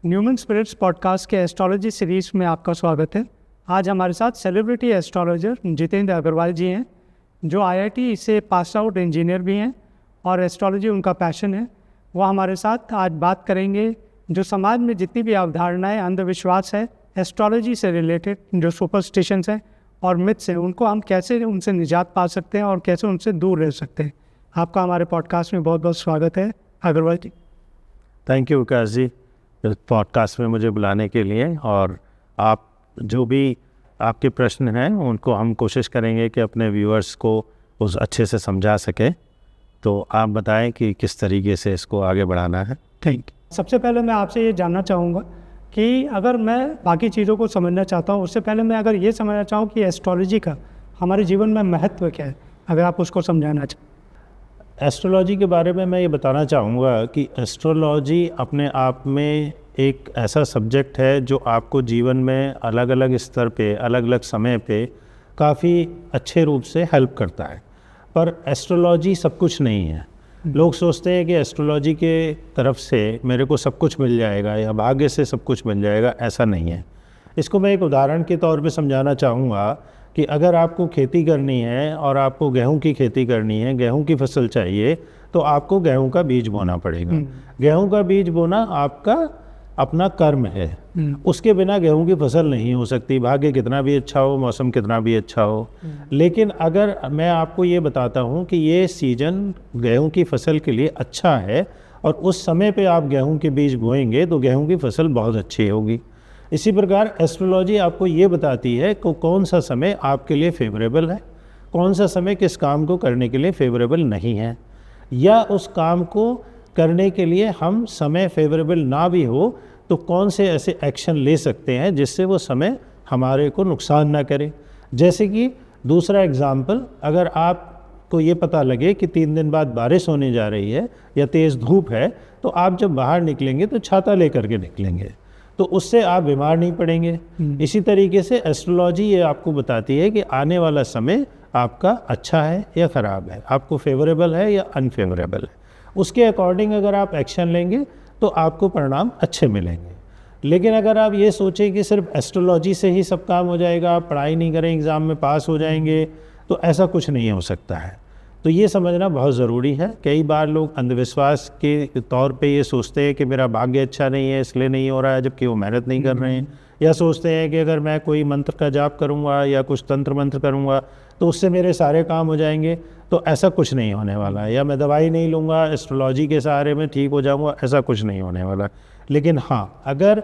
Neumann spirits podcast के astrology series में आपका स्वागत है। आज हमारे साथ सेलिब्रिटी एस्ट्रोलॉजर जितेंद्र अग्रवाल जी हैं, जो आईआईटी से पास आउट इंजीनियर भी हैं और एस्ट्रोलॉजी उनका पैशन है। वो हमारे साथ आज बात करेंगे जो समाज में जितनी भी अवधारणाएं, अंधविश्वास है, एस्ट्रोलॉजी से रिलेटेड जो सुपरस्टिशंस हैं और मिथ्स हैं, उनको हम कैसे उनसे निजात पा सकते हैं और कैसे उनसे दूर रह सकते हैं। आपका हमारे पॉडकास्ट में बहुत बहुत स्वागत है अग्रवाल जी। थैंक यू विकास जी, इस पॉडकास्ट में मुझे बुलाने के लिए। और आप जो भी आपके प्रश्न हैं उनको हम कोशिश करेंगे कि अपने व्यूअर्स को उस अच्छे से समझा सकें। तो आप बताएं कि किस तरीके से इसको आगे बढ़ाना है। Thank you. सबसे पहले मैं आपसे ये जानना चाहूँगा कि अगर मैं बाकी चीज़ों को समझना चाहता हूँ, उससे पहले मैं अगर ये समझना चाहूँ कि एस्ट्रोलॉजी का हमारे जीवन में महत्व क्या है, अगर आप उसको समझाना चाहें। एस्ट्रोलॉजी के बारे में मैं ये बताना चाहूँगा कि एस्ट्रोलॉजी अपने आप में एक ऐसा सब्जेक्ट है जो आपको जीवन में अलग अलग स्तर पे, अलग अलग समय पे काफ़ी अच्छे रूप से हेल्प करता है। पर एस्ट्रोलॉजी सब कुछ नहीं है। लोग सोचते हैं कि एस्ट्रोलॉजी के तरफ से मेरे को सब कुछ मिल जाएगा या भाग्य से सब कुछ मिल जाएगा, ऐसा नहीं है। इसको मैं एक उदाहरण के तौर पे समझाना चाहूँगा कि अगर आपको खेती करनी है और आपको गेहूं की खेती करनी है, गेहूं की फसल चाहिए, तो आपको गेहूं का बीज बोना पड़ेगा। गेहूं का बीज बोना आपका अपना कर्म है। उसके बिना गेहूं की फसल नहीं हो सकती, भाग्य कितना भी अच्छा हो, मौसम कितना भी अच्छा हो। लेकिन अगर मैं आपको ये बताता हूँ कि ये सीजन गेहूं की फसल के लिए अच्छा है और उस समय पे आप गेहूं के बीज बोएंगे तो गेहूं की फसल बहुत अच्छी होगी। इसी प्रकार एस्ट्रोलॉजी आपको ये बताती है कि कौन सा समय आपके लिए फेवरेबल है, कौन सा समय किस काम को करने के लिए फेवरेबल नहीं है, या उस काम को करने के लिए हम समय फेवरेबल ना भी हो तो कौन से ऐसे एक्शन ले सकते हैं जिससे वो समय हमारे को नुकसान ना करे। जैसे कि दूसरा एग्जाम्पल, अगर आपको ये पता लगे कि 3 दिन बाद बारिश होने जा रही है या तेज़ धूप है, तो आप जब बाहर निकलेंगे तो छाता लेकर के निकलेंगे, तो उससे आप बीमार नहीं पड़ेंगे। इसी तरीके से एस्ट्रोलॉजी ये आपको बताती है कि आने वाला समय आपका अच्छा है या ख़राब है, आपको फेवरेबल है या अनफेवरेबल है। उसके अकॉर्डिंग अगर आप एक्शन लेंगे तो आपको परिणाम अच्छे मिलेंगे। लेकिन अगर आप ये सोचें कि सिर्फ एस्ट्रोलॉजी से ही सब काम हो जाएगा, आप पढ़ाई नहीं करें एग्ज़ाम में पास हो जाएंगे, तो ऐसा कुछ नहीं हो सकता है। तो ये समझना बहुत ज़रूरी है। कई बार लोग अंधविश्वास के तौर पे ये सोचते हैं कि मेरा भाग्य अच्छा नहीं है इसलिए नहीं हो रहा है, जबकि वो मेहनत नहीं कर रहे हैं। या सोचते हैं कि अगर मैं कोई मंत्र का जाप करूँगा या कुछ तंत्र मंत्र करूँगा तो उससे मेरे सारे काम हो जाएंगे, तो ऐसा कुछ नहीं होने वाला है। या मैं दवाई नहीं लूँगा, एस्ट्रोलॉजी के सहारे में ठीक हो जाऊँगा, ऐसा कुछ नहीं होने वाला। लेकिन हाँ, अगर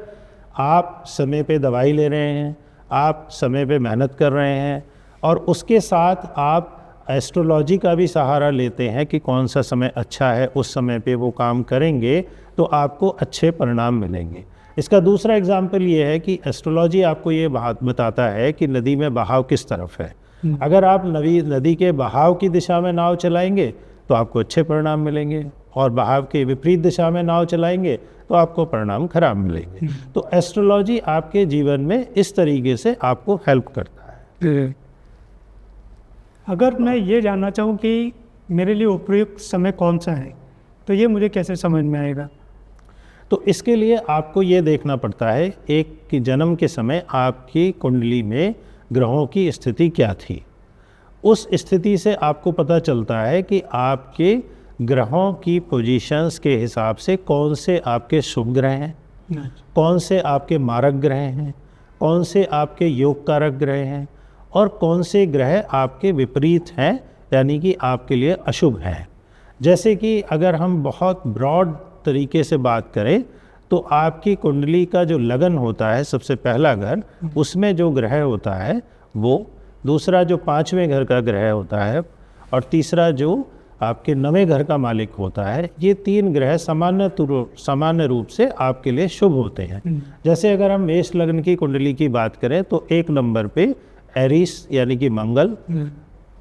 आप समय पे दवाई ले रहे हैं, आप समय पे मेहनत कर रहे हैं और उसके साथ आप एस्ट्रोलॉजी का भी सहारा लेते हैं कि कौन सा समय अच्छा है, उस समय पे वो काम करेंगे तो आपको अच्छे परिणाम मिलेंगे। इसका दूसरा एग्जाम्पल ये है कि एस्ट्रोलॉजी आपको ये बात बताता है कि नदी में बहाव किस तरफ है। अगर आप नदी के बहाव की दिशा में नाव चलाएंगे तो आपको अच्छे परिणाम मिलेंगे, और बहाव के विपरीत दिशा में नाव चलाएंगे तो आपको परिणाम खराब मिलेंगे। तो एस्ट्रोलॉजी आपके जीवन में इस तरीके से आपको हेल्प करता है। अगर मैं ये जानना चाहूँ कि मेरे लिए उपयुक्त समय कौन सा है, तो ये मुझे कैसे समझ में आएगा? तो इसके लिए आपको ये देखना पड़ता है एक कि जन्म के समय आपकी कुंडली में ग्रहों की स्थिति क्या थी। उस स्थिति से आपको पता चलता है कि आपके ग्रहों की पोजीशंस के हिसाब से कौन से आपके शुभ ग्रह हैं, कौन से आपके मारक ग्रह हैं, कौन से आपके योग कारक ग्रह हैं और कौन से ग्रह आपके विपरीत हैं, यानी कि आपके लिए अशुभ हैं। जैसे कि अगर हम बहुत ब्रॉड तरीके से बात करें तो आपकी कुंडली का जो लगन होता है, सबसे पहला घर, उसमें जो ग्रह होता है वो, दूसरा जो 5वें घर का ग्रह होता है और तीसरा जो आपके 9वें घर का मालिक होता है, ये 3 ग्रह सामान्य रूप से आपके लिए शुभ होते हैं। जैसे अगर हम मेष लग्न की कुंडली की बात करें तो 1 नंबर पे एरीस यानी कि मंगल,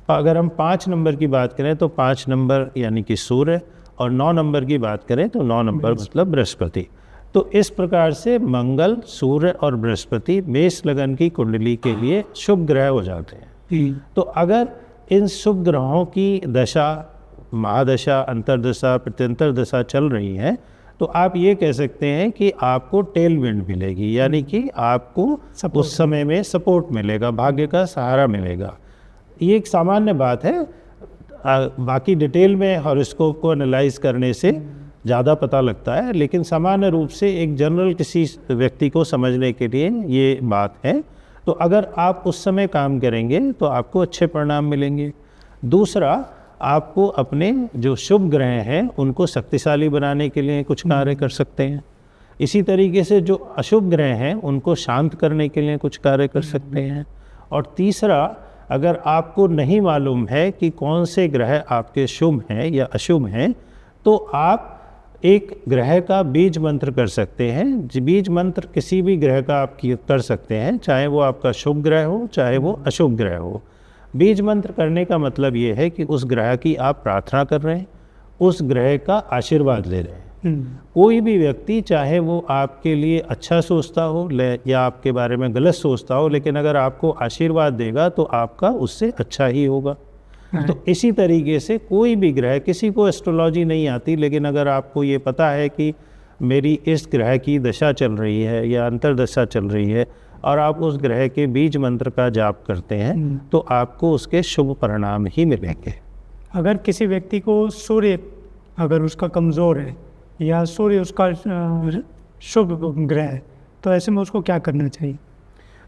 अगर हम 5 नंबर की बात करें तो 5 नंबर यानी कि सूर्य, और 9 नंबर की बात करें तो 9 नंबर मतलब बृहस्पति। तो इस प्रकार से मंगल, सूर्य और बृहस्पति मेष लगन की कुंडली के लिए शुभ ग्रह हो जाते हैं। तो अगर इन शुभ ग्रहों की दशा, महादशा, अंतर्दशा, प्रत्यंतर दशा चल रही है तो आप ये कह सकते हैं कि आपको टेल विंड मिलेगी, यानी कि आपको उस समय में सपोर्ट मिलेगा, भाग्य का सहारा मिलेगा। ये एक सामान्य बात है, बाकी डिटेल में हॉरोस्कोप को एनालाइज करने से ज़्यादा पता लगता है, लेकिन सामान्य रूप से एक जनरल किसी व्यक्ति को समझने के लिए ये बात है। तो अगर आप उस समय काम करेंगे तो आपको अच्छे परिणाम मिलेंगे। दूसरा, आपको अपने जो शुभ ग्रह हैं उनको शक्तिशाली बनाने के लिए कुछ कार्य कर सकते हैं। इसी तरीके से जो अशुभ ग्रह हैं उनको शांत करने के लिए कुछ कार्य कर सकते हैं। और तीसरा, अगर आपको नहीं मालूम है कि कौन से ग्रह आपके शुभ हैं या अशुभ हैं, तो आप एक ग्रह का बीज मंत्र कर सकते हैं। बीज मंत्र किसी भी ग्रह का आप कर सकते हैं, चाहे वो आपका शुभ ग्रह हो चाहे वो अशुभ ग्रह हो। बीज मंत्र करने का मतलब ये है कि उस ग्रह की आप प्रार्थना कर रहे हैं, उस ग्रह का आशीर्वाद ले रहे हैं। कोई भी व्यक्ति, चाहे वो आपके लिए अच्छा सोचता हो या आपके बारे में गलत सोचता हो, लेकिन अगर आपको आशीर्वाद देगा तो आपका उससे अच्छा ही होगा। तो इसी तरीके से कोई भी ग्रह, किसी को एस्ट्रोलॉजी नहीं आती, लेकिन अगर आपको ये पता है कि मेरी इस ग्रह की दशा चल रही है या अंतर्दशा चल रही है और आप उस ग्रह के बीज मंत्र का जाप करते हैं तो आपको उसके शुभ परिणाम ही मिलेंगे। अगर किसी व्यक्ति को सूर्य अगर उसका कमज़ोर है या सूर्य उसका शुभ ग्रह है, तो ऐसे में उसको क्या करना चाहिए?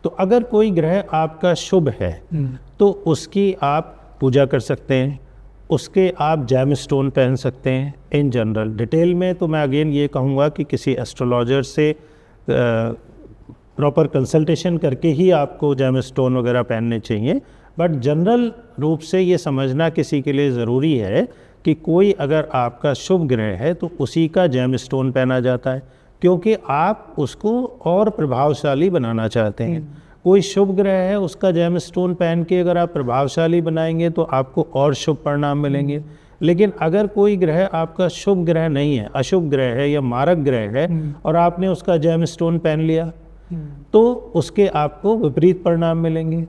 तो अगर कोई ग्रह आपका शुभ है तो उसकी आप पूजा कर सकते हैं, उसके आप जैम स्टोन पहन सकते हैं। इन जनरल, डिटेल में तो मैं अगेन ये कहूँगा कि किसी एस्ट्रोलॉजर से प्रॉपर कंसल्टेशन करके ही आपको जैम स्टोन वगैरह पहनने चाहिए। बट जनरल रूप से ये समझना किसी के लिए ज़रूरी है कि कोई अगर आपका शुभ ग्रह है तो उसी का जैम स्टोन पहना जाता है, क्योंकि आप उसको और प्रभावशाली बनाना चाहते हैं। कोई शुभ ग्रह है, उसका जैम स्टोन पहन के अगर आप प्रभावशाली बनाएंगे तो आपको और शुभ परिणाम मिलेंगे। लेकिन अगर कोई ग्रह आपका शुभ ग्रह नहीं है, अशुभ ग्रह है या मारक ग्रह है और आपने उसका जैम स्टोन पहन लिया तो उसके आपको विपरीत परिणाम मिलेंगे,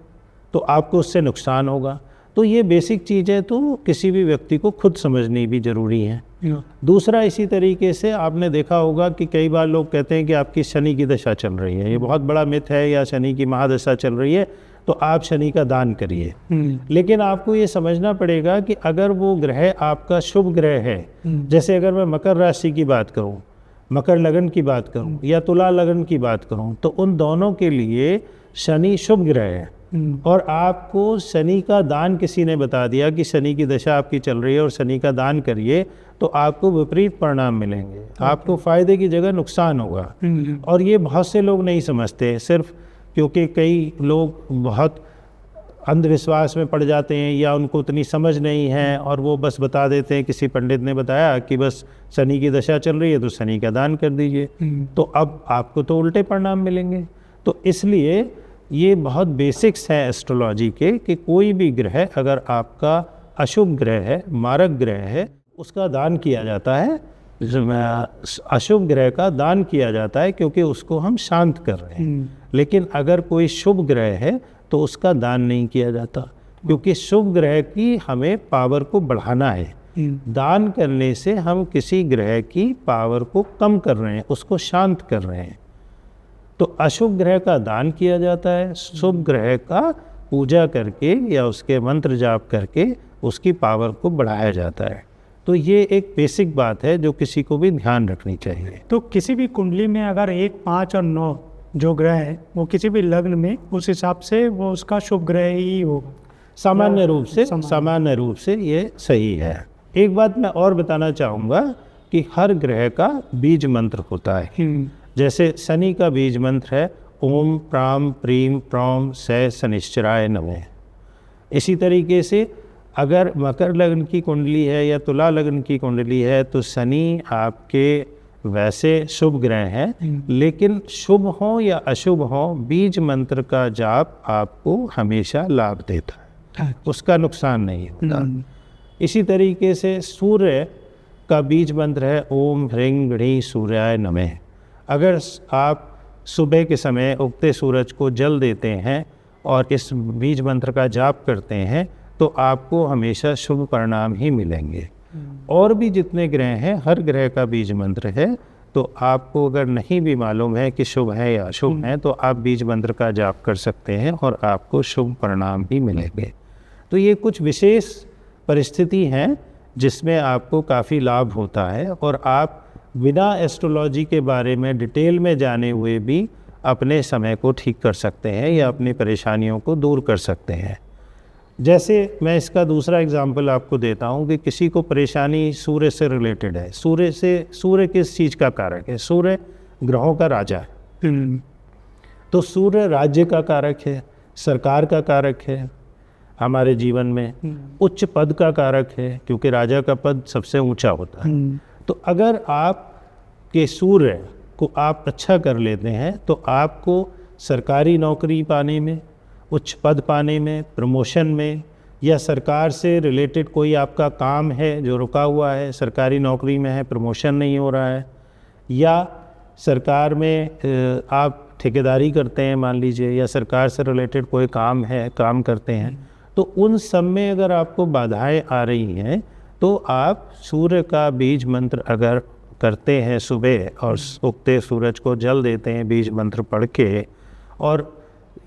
तो आपको उससे नुकसान होगा। तो ये बेसिक चीज़ है, तो किसी भी व्यक्ति को खुद समझनी भी ज़रूरी है। दूसरा, इसी तरीके से आपने देखा होगा कि कई बार लोग कहते हैं कि आपकी शनि की दशा चल रही है, ये बहुत बड़ा मिथ है, या शनि की महादशा चल रही है तो आप शनि का दान करिए। लेकिन आपको ये समझना पड़ेगा कि अगर वो ग्रह आपका शुभ ग्रह है, जैसे अगर मैं मकर राशि की बात करूं, मकर लगन की बात करूं या तुला लगन की बात करूं, तो उन दोनों के लिए शनि शुभ ग्रह है और आपको शनि का दान किसी ने बता दिया कि शनि की दशा आपकी चल रही है और शनि का दान करिए, तो आपको विपरीत परिणाम मिलेंगे। आपको फ़ायदे की जगह नुकसान होगा। और ये बहुत से लोग नहीं समझते, सिर्फ क्योंकि कई लोग बहुत अंधविश्वास में पड़ जाते हैं या उनको उतनी समझ नहीं है और वो बस बता देते हैं, किसी पंडित ने बताया कि बस शनि की दशा चल रही है तो शनि का दान कर दीजिए, तो अब आपको तो उल्टे परिणाम मिलेंगे। तो इसलिए ये बहुत बेसिक्स हैं एस्ट्रोलॉजी के कि कोई भी ग्रह अगर आपका अशुभ ग्रह है, मारक ग्रह है, उसका दान किया जाता है। अशुभ ग्रह का दान किया जाता है क्योंकि उसको हम शांत कर रहे हैं। लेकिन अगर कोई शुभ ग्रह है तो उसका दान नहीं किया जाता, क्योंकि शुभ ग्रह की हमें पावर को बढ़ाना है। दान करने से हम किसी ग्रह की पावर को कम कर रहे हैं, उसको शांत कर रहे हैं। तो अशुभ ग्रह का दान किया जाता है, शुभ ग्रह का पूजा करके या उसके मंत्र जाप करके उसकी पावर को बढ़ाया जाता है। तो ये एक बेसिक बात है जो किसी को भी ध्यान रखनी चाहिए। तो किसी भी कुंडली में अगर 1, 5 और 9 जो ग्रह है वो किसी भी लग्न में, उस हिसाब से वो उसका शुभ ग्रह ही होगा। सामान्य रूप से ये सही है। एक बात मैं और बताना चाहूँगा कि हर ग्रह का बीज मंत्र होता है। जैसे शनि का बीज मंत्र है ओम प्राम प्रीम प्रौम सै शनिश्चराय नमः। इसी तरीके से अगर मकर लग्न की कुंडली है या तुला लग्न की कुंडली है तो शनि आपके वैसे शुभ ग्रह हैं, लेकिन शुभ हो या अशुभ हो, बीज मंत्र का जाप आपको हमेशा लाभ देता है, उसका नुकसान नहीं होता। इसी तरीके से सूर्य का बीज मंत्र है ओम ह्रीं गणी सूर्याय नमः। अगर आप सुबह के समय उगते सूरज को जल देते हैं और इस बीज मंत्र का जाप करते हैं तो आपको हमेशा शुभ परिणाम ही मिलेंगे। और भी जितने ग्रह हैं, हर ग्रह का बीज मंत्र है, तो आपको अगर नहीं भी मालूम है कि शुभ है या अशुभ है, तो आप बीज मंत्र का जाप कर सकते हैं और आपको शुभ परिणाम भी मिलेंगे। तो ये कुछ विशेष परिस्थिति हैं जिसमें आपको काफ़ी लाभ होता है और आप बिना एस्ट्रोलॉजी के बारे में डिटेल में जाने हुए भी अपने समय को ठीक कर सकते हैं या अपनी परेशानियों को दूर कर सकते हैं। जैसे मैं इसका दूसरा एग्जाम्पल आपको देता हूँ कि किसी को परेशानी सूर्य से रिलेटेड है। सूर्य किस चीज़ का कारक है? सूर्य ग्रहों का राजा है। तो सूर्य राज्य का कारक है, सरकार का कारक है, हमारे जीवन में उच्च पद का कारक है, क्योंकि राजा का पद सबसे ऊंचा होता है। तो अगर आप के सूर्य को आप अच्छा कर लेते हैं तो आपको सरकारी नौकरी पाने में, उच्च पद पाने में, प्रमोशन में, या सरकार से रिलेटेड कोई आपका काम है जो रुका हुआ है, सरकारी नौकरी में है, प्रमोशन नहीं हो रहा है, या सरकार में आप ठेकेदारी करते हैं मान लीजिए, या सरकार से रिलेटेड कोई काम है, काम करते हैं, तो उन सब में अगर आपको बाधाएं आ रही हैं तो आप सूर्य का बीज मंत्र अगर करते हैं सुबह और उगते सूरज को जल देते हैं बीज मंत्र पढ़ के, और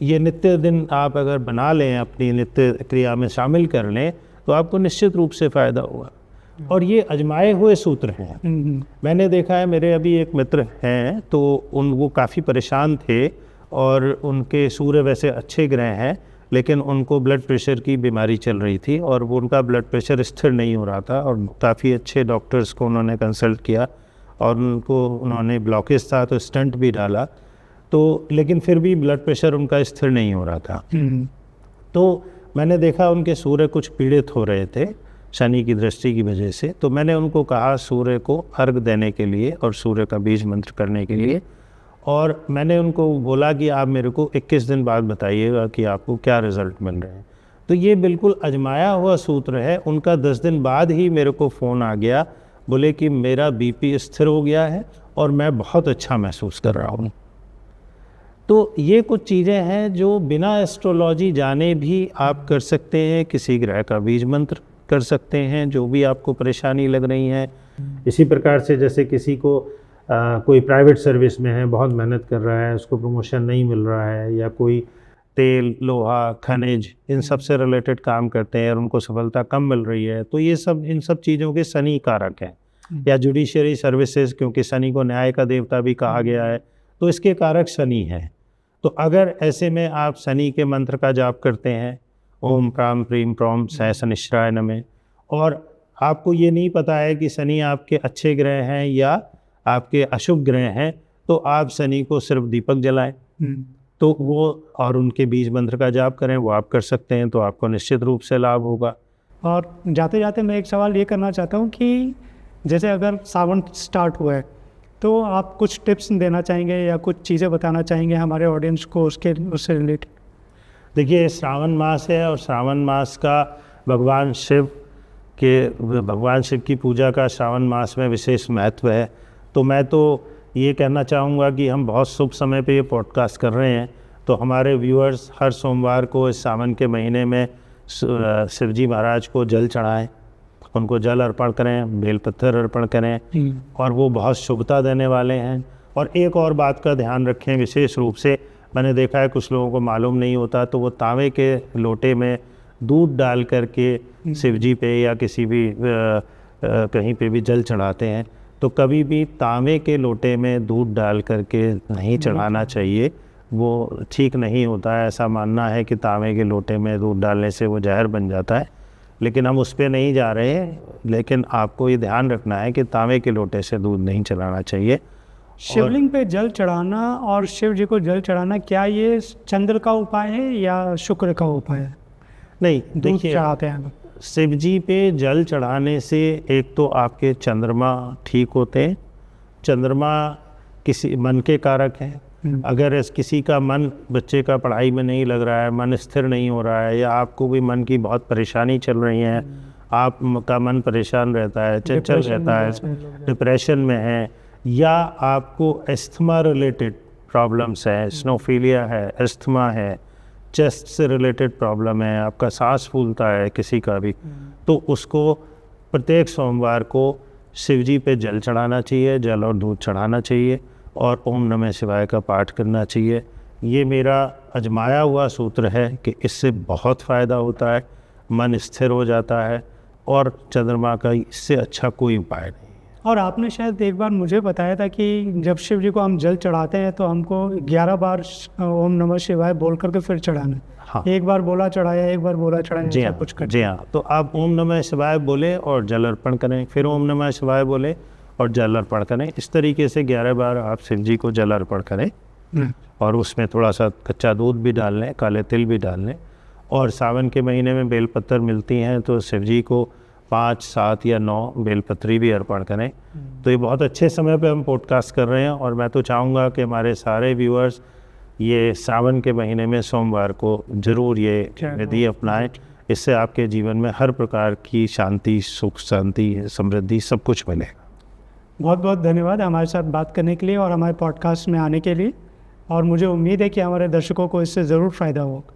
ये नित्य दिन आप अगर बना लें, अपनी नित्य क्रिया में शामिल कर लें, तो आपको निश्चित रूप से फ़ायदा होगा। और ये आजमाए हुए सूत्र हैं। मैंने देखा है, मेरे अभी एक मित्र हैं तो वो काफ़ी परेशान थे और उनके सूर्य वैसे अच्छे ग्रह हैं, लेकिन उनको ब्लड प्रेशर की बीमारी चल रही थी और वो उनका ब्लड प्रेशर स्थिर नहीं हो रहा था, और काफ़ी अच्छे डॉक्टर्स को उन्होंने कंसल्ट किया और उन्होंने ब्लॉकेज था तो स्टंट भी डाला, तो लेकिन फिर भी ब्लड प्रेशर उनका स्थिर नहीं हो रहा था। तो मैंने देखा उनके सूर्य कुछ पीड़ित हो रहे थे शनि की दृष्टि की वजह से। तो मैंने उनको कहा सूर्य को अर्घ देने के लिए और सूर्य का बीज मंत्र करने के लिए, और मैंने उनको बोला कि आप मेरे को 21 दिन बाद बताइएगा कि आपको क्या रिज़ल्ट मिल रहे हैं। तो ये बिल्कुल आजमाया हुआ सूत्र है। उनका 10 दिन बाद ही मेरे को फ़ोन आ गया, बोले कि मेरा बीपी स्थिर हो गया है और मैं बहुत अच्छा महसूस कर रहा हूँ। तो ये कुछ चीज़ें हैं जो बिना एस्ट्रोलॉजी जाने भी आप कर सकते हैं। किसी ग्रह का बीज मंत्र कर सकते हैं जो भी आपको परेशानी लग रही है। इसी प्रकार से जैसे किसी को कोई प्राइवेट सर्विस में है, बहुत मेहनत कर रहा है, उसको प्रमोशन नहीं मिल रहा है, या कोई तेल, लोहा, खनिज, इन सब से रिलेटेड काम करते हैं और उनको सफलता कम मिल रही है, तो ये सब इन सब चीज़ों के शनि कारक हैं। या जुडिशरी सर्विसेज, क्योंकि शनि को न्याय का देवता भी कहा गया है, तो इसके कारक शनि हैं। तो अगर ऐसे में आप शनि के मंत्र का जाप करते हैं, ओम प्राम प्रीम प्रौम सह शनिश्चराय नमः, और आपको ये नहीं पता है कि शनि आपके अच्छे ग्रह हैं या आपके अशुभ ग्रह हैं, तो आप शनि को सिर्फ दीपक जलाएं, तो वो और उनके बीज मंत्र का जाप करें, वो आप कर सकते हैं, तो आपको निश्चित रूप से लाभ होगा। और जाते जाते मैं एक सवाल ये करना चाहता हूँ कि जैसे अगर सावन स्टार्ट हुआ है तो आप कुछ टिप्स देना चाहेंगे या कुछ चीज़ें बताना चाहेंगे हमारे ऑडियंस को उससे रिलेटेड? देखिए, श्रावण मास है और श्रावण मास का भगवान शिव की पूजा का श्रावण मास में विशेष महत्व है। तो मैं तो ये कहना चाहूँगा कि हम बहुत शुभ समय पे ये पॉडकास्ट कर रहे हैं, तो हमारे व्यूअर्स हर सोमवार को इस सावन के महीने में शिवजी महाराज को जल चढ़ाएं, उनको जल अर्पण करें, बेलपत्थर अर्पण करें, और वो बहुत शुभता देने वाले हैं। और एक और बात का ध्यान रखें विशेष रूप से, मैंने देखा है कुछ लोगों को मालूम नहीं होता, तो वो तांबे के लोटे में दूध डाल करके शिवजी पे या किसी भी कहीं पे भी जल चढ़ाते हैं। तो कभी भी तांबे के लोटे में दूध डाल करके नहीं चढ़ाना चाहिए, वो ठीक नहीं होता है। ऐसा मानना है कि तांबे के लोटे में दूध डालने से वो जहर बन जाता है, लेकिन हम उस पर नहीं जा रहे हैं। लेकिन आपको ये ध्यान रखना है कि तांबे के लोटे से दूध नहीं चढ़ाना चाहिए। शिवलिंग पे जल चढ़ाना और शिव जी को जल चढ़ाना, क्या ये चंद्र का उपाय है या शुक्र का उपाय है? नहीं, देखिए, चढ़ाते हैं शिव जी पे जल चढ़ाने से एक तो आपके चंद्रमा ठीक होते हैं। चंद्रमा किसी मन के कारक हैं। अगर किसी का मन, बच्चे का पढ़ाई में नहीं लग रहा है, मन स्थिर नहीं हो रहा है, या आपको भी मन की बहुत परेशानी चल रही है, आपका मन परेशान रहता है, चंचल रहता है, डिप्रेशन में है, या आपको एस्थमा रिलेटेड प्रॉब्लम्स है, स्नोफीलिया है, एस्थमा है, चेस्ट से रिलेटेड प्रॉब्लम है, आपका सांस फूलता है किसी का भी, तो उसको प्रत्येक सोमवार को शिव जी पे जल चढ़ाना चाहिए, जल और दूध चढ़ाना चाहिए और ओम नमः शिवाय का पाठ करना चाहिए। ये मेरा आजमाया हुआ सूत्र है कि इससे बहुत फ़ायदा होता है, मन स्थिर हो जाता है और चंद्रमा का इससे अच्छा कोई उपाय नहीं। और आपने शायद एक बार मुझे बताया था कि जब शिव जी को हम जल चढ़ाते हैं तो हमको 11 बार ओम नमः शिवाय बोल करके फिर चढ़ाना है। हाँ। एक बार बोला चढ़ाया, एक बार बोला चढ़ाया, जी ऐसा हाँ, कुछ कर। जी हाँ। तो आप ओम नमः शिवाय बोले और जल अर्पण करें, फिर ओम नमः शिवाय बोले और जल अर्पण करें। इस तरीके से 11 बार आप शिव जी को जल अर्पण करें और उसमें थोड़ा सा कच्चा दूध भी डाल लें, काले तिल भी डाल लें। और सावन के महीने में बेलपत्र मिलती हैं तो शिव जी को 5, 7 या 9 बेलपत्री भी अर्पण करें। तो ये बहुत अच्छे समय पे हम पॉडकास्ट कर रहे हैं और मैं तो चाहूँगा कि हमारे सारे व्यूअर्स ये सावन के महीने में सोमवार को ज़रूर ये विधि अपनाएं। इससे आपके जीवन में हर प्रकार की शांति, सुख, शांति, समृद्धि सब कुछ मिलेगा। बहुत बहुत धन्यवाद हमारे साथ बात करने के लिए और हमारे पॉडकास्ट में आने के लिए। और मुझे उम्मीद है कि हमारे दर्शकों को इससे ज़रूर फ़ायदा होगा।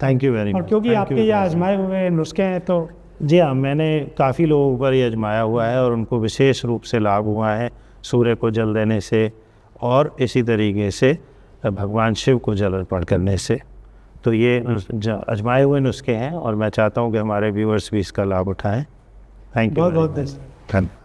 Thank you very much. और क्योंकि आपके ये आजमाए हुए नुस्खे हैं तो जी हाँ, मैंने काफ़ी लोगों पर ये आजमाया हुआ है और उनको विशेष रूप से लाभ हुआ है सूर्य को जल देने से और इसी तरीके से भगवान शिव को जल अर्पण करने से। तो ये आजमाए हुए नुस्खे हैं और मैं चाहता हूँ कि हमारे व्यूअर्स भी इसका लाभ उठाएं। Thank you. बहुत बहुत धन्यवाद। धन्यवाद।